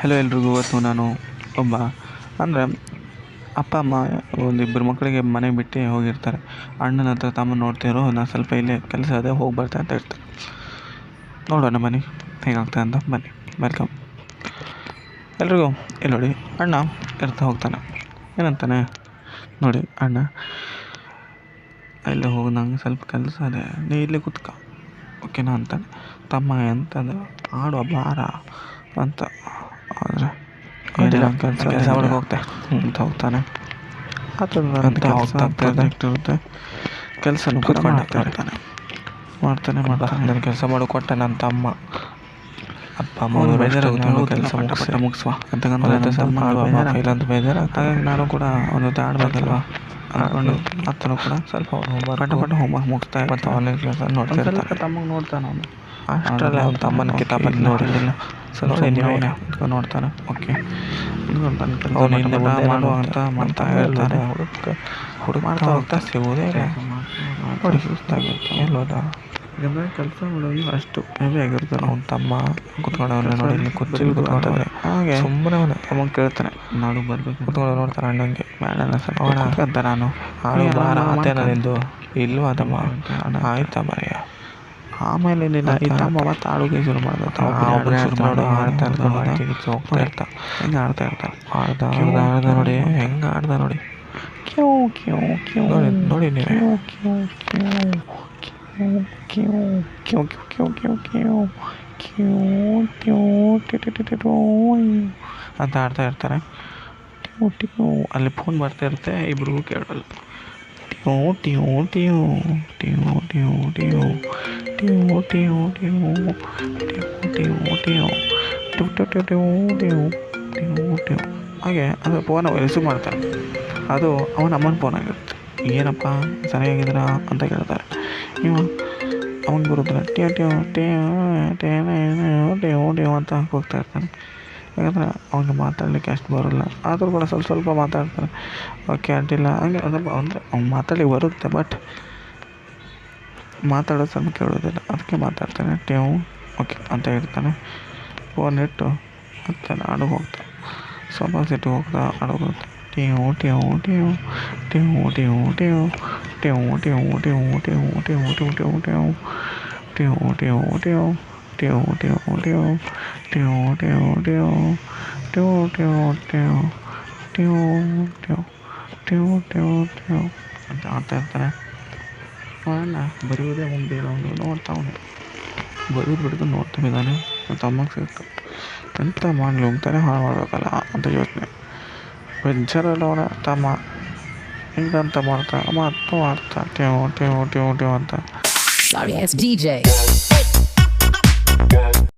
Hello ಎಲ್ರಿಗೂ. ಇವತ್ತು ನಾನು ಒಬ್ಬ ಅಂದರೆ ಅಪ್ಪ ಅಮ್ಮ ಒಂದಿಬ್ಬರು ಮಕ್ಕಳಿಗೆ ಮನೆ ಬಿಟ್ಟು ಹೋಗಿರ್ತಾರೆ. ಅಣ್ಣನ ಹತ್ರ ತಮ್ಮ ನೋಡ್ತಿರೋ ನಾನು ಸ್ವಲ್ಪ ಇಲ್ಲೇ ಕೆಲಸ ಅದೇ ಹೋಗಿ ಬರ್ತಾ ಅಂತ ಇರ್ತಾರೆ. ನೋಡೋಣ ಬನ್ನಿ ಹೇಗಾಗ್ತದೆ ಅಂತ. ಬನ್ನಿ, ವೆಲ್ಕಮ್ ಎಲ್ರಿಗೂ. ಇಲ್ಲಿ ನೋಡಿ, ಅಣ್ಣ ಇರ್ತಾ ಹೋಗ್ತಾನೆ. ಏನಂತಾನೆ ನೋಡಿ, ಅಣ್ಣ ಇಲ್ಲಿ ಹೋಗಿ ನಂಗೆ ಸ್ವಲ್ಪ ಕೆಲಸ ಅದೇ, ನೀ ಇಲ್ಲಿ ಕೂತ್ಕ ಓಕೆನಾ ಅಂತಾನೆ. ತಮ್ಮ ಎಂಥದ್ದು ಆಡುವ ಬಾರ ಅಂತ ಆದರೆ ಕೆಲಸ ಒಳಗೆ ಹೋಗ್ತೆ ಅಂತ ಹೋಗ್ತಾನೆ. ಅಂತ ಇರುತ್ತೆ. ಕೆಲಸನೂ ಕೂತ್ಕೊಂಡು ಮಾಡ್ತಾನೆ. ನನ್ನ ಕೆಲಸ ಮಾಡೋ ಕೊಟ್ಟೆ ನನ್ನ ತಮ್ಮ. ಅಪ್ಪ ಅಮ್ಮ ಬೇಜಾರಾಗುತ್ತೆ, ಕೆಲಸ ಮುಗಿಸುವ ಅಂತಂದ್ರೆ ಫೈಲ್ ಅಂತ ಬೇಜಾರಾಗ್ತದೆ. ಹಾಗಾಗಿ ನಾನು ಕೂಡ ಅವನ ಜೊತೆ ಆಡ್ಬೇಕಲ್ವ ಅಂದ್ಕೊಂಡು ಅತ್ತನೂ ಕೂಡ ಸ್ವಲ್ಪ ಪಟ ಹೋಮ್ವರ್ಕ್ ಮುಗಿಸ್ತಾ ಮತ್ತು ಆನ್ಲೈನ್ ಕ್ಲಾಸ್ ನೋಡ್ತಾ ಇರ್ತಾರೆ. ತಮ್ಮಗೆ ನೋಡ್ತಾನೆ ಅವನು. ಅಷ್ಟರಲ್ಲೇ ಅವ್ನ ತಮ್ಮನ ಕಿತಾಪಲ್ಲಿ ನೋಡಿರಲಿಲ್ಲ. ಸ್ವಲ್ಪ ನೋಡ್ತಾನೆ. ಓಕೆ ಅವನು ಹಿಂದೆ ಮಾಡುವ ಅಂತ ಮಾಡ್ತಾ ಹೇಳ್ತಾನೆ. ಹುಡುಗ ಮಾಡ್ತಾ ಹೋಗ್ತಾ ಸಿಗೋದೇ ನೋಡಿ ಸುಸ್ತಾಗಿತ್ತು ಎಲ್ಲೋದ. ಯಾಕಂದರೆ ಕೆಲಸ ಮಾಡೋದು ಅಷ್ಟು ಹೆವಿ ಆಗಿರ್ತಾನೆ. ಅವ್ನ ತಮ್ಮ ಕುತ್ಕೊಂಡವ್ರೆ ನೋಡಿ, ಇಲ್ಲಿ ಕುರ್ಚಿಲಿ ಕುತ್ಕೊಂಡವ್ರೆ. ಹಾಗೆ ಸುಮ್ಮನೆ ಅವನು ತಮಗೆ ಕೇಳ್ತಾನೆ, ನಾಡು ಬರಬೇಕು ಕುತ್ಕೊಂಡು ನೋಡ್ತಾನೆ. ಅಣ್ಣಂಗೆ ಬೇಡ ಸರ್ ಅವಣ ಅಂತ. ನಾನು ಆಡು ಬಾರ ಅತ್ತೇನ ನಿಂದು ಇಲ್ವಾ ತಮ್ಮ? ಆಯ್ತಾ ಮರೆಯ. ಆಮೇಲೆ ನಿನ್ನ ಈ ತಮ್ಮ ಮತ್ತೆ ಆಡುಗೆ ಶುರು ಮಾಡಿದ. ಹೋಗ್ತಾ ಇರ್ತಾ ಹೆಂಗೆ ಆಡ್ತಾ ಇರ್ತಾನೆ. ಆಡ್ದ ನೋಡಿ, ಹೆಂಗೆ ಆಡ್ದ ನೋಡಿ. ನೋಡಿ ನೀವು ಅಂತ ಆಡ್ತಾ ಇರ್ತಾರೆ. ಅಲ್ಲಿ ಫೋನ್ ಬರ್ತಾ ಇರುತ್ತೆ, ಇಬ್ರಿಗೂ ಕೇಳಲ್ಲ. ಹಾಗೆ ಅದು ಫೋನ್ ರಿಸೀವ್ ಮಾಡ್ತಾರೆ. ಅದು ಅವನ ಅಮ್ಮನ ಫೋನ್ ಆಗಿರುತ್ತೆ. ಏನಪ್ಪ ಸರಿಯಾಗಿದ್ದೀರಾ ಅಂತ ಕೇಳ್ತಾರೆ. ನೀವು ಅವನಿಗೆ ಬರುತ್ತಲ್ಲ ಟ್ಯೂ ಅಂತ ಹೋಗ್ತಾ ಇರ್ತಾನೆ. ಯಾಕಂದರೆ ಅವನಿಗೆ ಮಾತಾಡಲಿಕ್ಕೆ ಅಷ್ಟು ಬರೋಲ್ಲ. ಆದರೂ ಕೂಡ ಸ್ವಲ್ಪ ಮಾತಾಡ್ತಾನೆ. ಓಕೆ ಅಡ್ಡಿಲ್ಲ ಹಂಗೆ ಸ್ವಲ್ಪ ಅಂದರೆ ಅವ್ನು ಮಾತಾಡಲಿಕ್ಕೆ ಬರುತ್ತೆ, ಬಟ್ ಮಾತಾಡೋದು ಸ್ವಲ್ಪ ಕೇಳೋದಿಲ್ಲ. ಅದಕ್ಕೆ ಮಾತಾಡ್ತಾನೆ. ಟ್ಯೂ ಓಕೆ ಅಂತ ಹೇಳ್ತಾನೆ. ಫೋನ್ ಇಟ್ಟು ಮತ್ತೆ ಆಡೋಕೆ ಹೋಗ್ತಾನೆ. ಸ್ವಲ್ಪ ಸಿಟ್ಟು ಹೋಗ್ತಾ ಆಡೋಗುತ್ತೆ. ಅಂತ ಆಡ್ತಾ ಇರ್ತಾನೆ. ಅಣ್ಣ ಬರೆಯೋದೇ ಮುಂದೆ ಅವನು ನೋಡ್ತಾವನೆ. ಬರೆಯೋದು ಬಿಡೋದು ನೋಡ್ತಾನೆ. ತಮ್ಮಗೆ ಸಿಗ್ತು ಎಂತ ಮಾಡಲಿ ಹೋಗ್ತಾನೆ, ಹಾಳು ಮಾಡಬೇಕಲ್ಲ ಅಂತ ಯೋಚನೆ. ಬೇಜಾರಲ್ಲ ಅವನ ತಮ್ಮ ಹಿಂಗಂತ ಮಾಡ್ತಾ ಟ್ಯೂ ಅಂತ. Sorry, it's DJ.